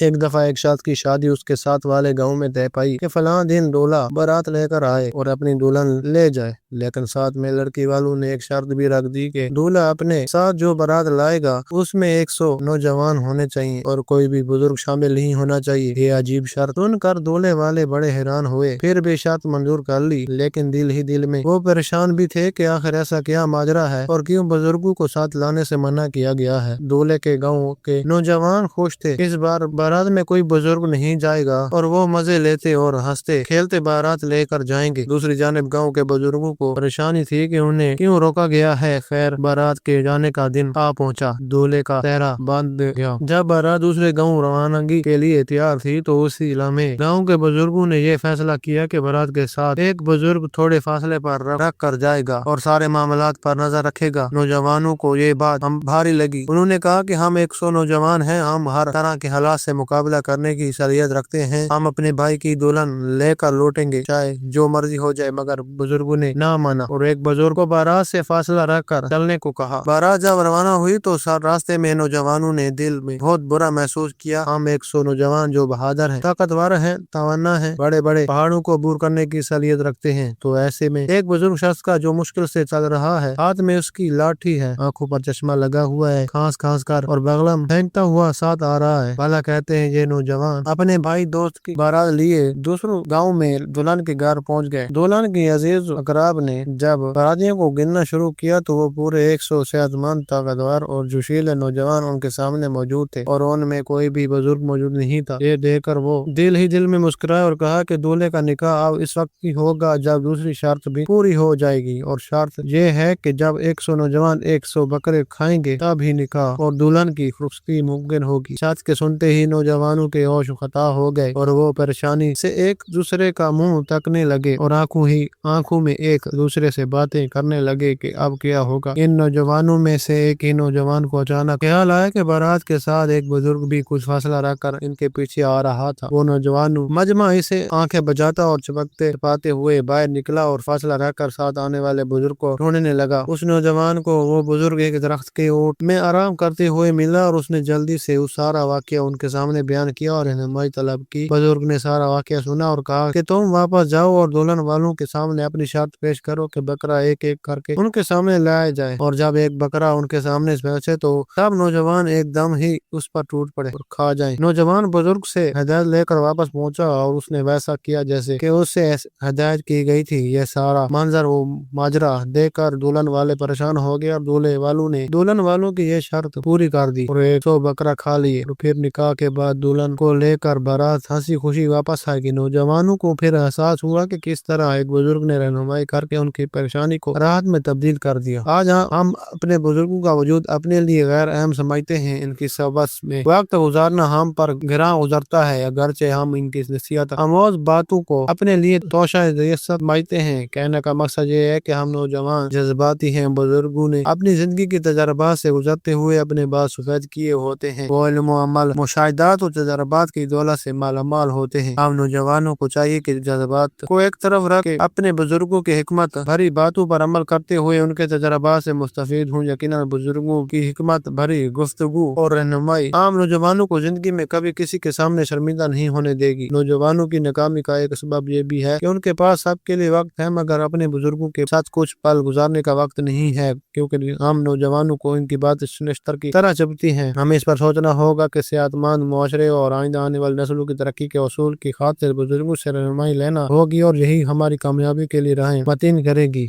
ایک دفعہ ایک شخص کی شادی اس کے ساتھ والے گاؤں میں طے پائی کہ فلاں دن دولہا بارات لے کر آئے اور اپنی دلہن لے جائے، لیکن ساتھ میں لڑکی والوں نے ایک شرط بھی رکھ دی کہ دولہا اپنے ساتھ جو بارات لائے گا اس میں 100 نوجوان ہونے چاہیے اور کوئی بھی بزرگ شامل نہیں ہونا چاہیے۔ یہ عجیب شرط سن کر دولہے والے بڑے حیران ہوئے، پھر بھی شرط منظور کر لی، لیکن دل ہی دل میں وہ پریشان بھی تھے کہ آخر ایسا کیا ماجرا ہے اور کیوں بزرگوں کو ساتھ لانے سے منع کیا گیا ہے۔ دولہے کے گاؤں کے نوجوان خوش تھے، اس بار بارات میں کوئی بزرگ نہیں جائے گا اور وہ مزے لیتے اور ہنستے کھیلتے بارات لے کر جائیں گے۔ دوسری جانب گاؤں کے بزرگوں کو پریشانی تھی کہ انہیں کیوں روکا گیا ہے۔ خیر بارات کے جانے کا دن آ پہنچا، دولہے کا سہرا باندھ گیا۔ جب بارات دوسرے گاؤں روانگی کے لیے تیار تھی تو اسی لمحے گاؤں کے بزرگوں نے یہ فیصلہ کیا کہ بارات کے ساتھ ایک بزرگ تھوڑے فاصلے پر رکھ کر جائے گا اور سارے معاملات پر نظر رکھے گا۔ نوجوانوں کو یہ بات بھاری لگی، انہوں نے کہا کہ ہم 100 نوجوان ہیں، ہم ہر طرح کے حالات سے مقابلہ کرنے کی صلاحیت رکھتے ہیں، ہم اپنے بھائی کی دلہن لے کر لوٹیں گے چاہے جو مرضی ہو جائے۔ مگر بزرگوں نے نہ مانا اور ایک بزرگ کو بارات سے فاصلہ رکھ کر چلنے کو کہا۔ بارات جب روانہ ہوئی تو راستے میں نوجوانوں نے دل میں بہت برا محسوس کیا۔ ہم 100 نوجوان جو بہادر ہیں، طاقتور ہیں، توانا ہیں، بڑے بڑے پہاڑوں کو عبور کرنے کی صلاحیت رکھتے ہیں، تو ایسے میں ایک بزرگ شخص کا جو مشکل سے چل رہا ہے، ہاتھ میں اس کی لاٹھی ہے، آنکھوں پر چشمہ لگا ہوا ہے، کھانس کھانس کر اور بغلم پھینکتا ہوا ساتھ آ رہا ہے۔ بھلا کہتے ہیں یہ نوجوان اپنے بھائی دوست کی بارات لیے دوسروں گاؤں میں دلہن کے گھر پہنچ گئے۔ دلہن کی عزیز اقراب نے جب باراتیوں کو گننا شروع کیا تو وہ پورے 100 صحت مند، طاقتور اور جوشیلے نوجوان ان کے سامنے موجود تھے اور ان میں کوئی بھی بزرگ موجود نہیں تھا۔ یہ دیکھ کر وہ دل ہی دل میں مسکرائے اور کہا کہ دولہے کا نکاح اب اس وقت ہی ہوگا جب دوسری شرط بھی پوری ہو جائے گی، اور شرط یہ ہے کہ جب 100 نوجوان 100 بکرے کھائیں گے تب ہی نکاح اور دلہن کی رخصتی ممکن ہوگی۔ شرط کے سنتے ہی نوجوانوں کے ہوش خطا ہو گئے اور وہ پریشانی سے ایک دوسرے کا منہ تکنے لگے اور آنکھوں میں ایک دوسرے سے باتیں کرنے لگے کہ اب کیا ہوگا۔ ان نوجوانوں میں سے ایک ہی نوجوان کو اچانک خیال آیا کہ بارات کے ساتھ ایک بزرگ بھی کچھ فاصلہ رکھ کر ان کے پیچھے آ رہا تھا۔ وہ نوجوان مجمع اسے آنکھیں بجاتا اور چپکتے چپاتے ہوئے باہر نکلا اور فاصلہ رکھ کر ساتھ آنے والے بزرگ کو ڈھونڈنے لگا۔ اس نوجوان کو وہ بزرگ ایک درخت کے اوٹ میں آرام کرتے ہوئے ملا اور اس نے جلدی سے اس سارا واقعہ ان کے سامنے بیان کیا اور رہنمائی طلب کی۔ بزرگ نے سارا واقعہ سنا اور کہا کہ تم واپس جاؤ اور دلہن والوں کے سامنے اپنی شرط پیش کرو کہ بکرا ایک ایک کر کے ان کے سامنے لایا جائے، اور جب ایک بکرا ان کے سامنے پہنچے تو سب نوجوان ایک دم ہی اس پر ٹوٹ پڑے اور کھا جائیں۔ نوجوان بزرگ سے ہدایت لے کر واپس پہنچا اور اس نے ویسا کیا جیسے کہ اس سے ہدایت کی گئی تھی۔ یہ سارا منظر و ماجرا دیکھ کر دلہن والے پریشان ہو گئے اور دولہے والوں نے دلہن والوں کی یہ شرط پوری کر دی اور 100 بکرا کھا لیے، اور پھر نکاح کے بعد دلہن کو لے کر بارات ہنسی خوشی واپس آئے گی۔ نوجوانوں کو پھر احساس ہوا کہ کس طرح ایک بزرگ نے رہنمائی کر کے ان کی پریشانی کو راحت میں تبدیل کر دیا۔ آج ہم اپنے بزرگوں کا وجود اپنے لیے غیر اہم سمجھتے ہیں، ان کی صحبت میں وقت گزارنا ہم پر گراں گزرتا ہے، اگرچہ ہم ان کی نصیحت آموز باتوں کو اپنے لیے توشہ ریاست سمجھتے ہیں۔ کہنے کا مقصد یہ ہے کہ ہم نوجوان جذباتی ہیں، بزرگوں نے اپنی زندگی کے تجربات سے گزرتے ہوئے اپنے بات سفید کیے ہوتے ہیں، وہ علم و عمل، مشاہدات و تجربات کی دولت سے مالا مال ہوتے ہیں۔ ہم نوجوانوں کو چاہیے کہ جذبات کو ایک طرف رکھ کے اپنے بزرگوں کی حکمت بھری باتوں پر عمل کرتے ہوئے ان کے تجربات سے مستفید ہوں۔ یقیناً بزرگوں کی حکمت بھری گفتگو اور رہنمائی عام نوجوانوں کو زندگی میں کبھی کسی کے سامنے شرمندہ نہیں ہونے دے گی۔ نوجوانوں کی ناکامی کا ایک سبب یہ بھی ہے کہ ان کے پاس سب کے لیے وقت ہے، مگر اپنے بزرگوں کے ساتھ کچھ پل گزارنے کا وقت نہیں ہے، کیونکہ ہم نوجوانوں کو ان کی باتیں شنشتر کی طرح چبھتی ہیں۔ ہمیں اس پر سوچنا ہوگا کہ صحت مند معاشرے اور آئندہ آنے والی نسلوں کی ترقی کے اصول کی خاطر بزرگوں سے رہنمائی لینا ہوگی، اور یہی ہماری کامیابی کے لیے راہیں متعین کرے گی۔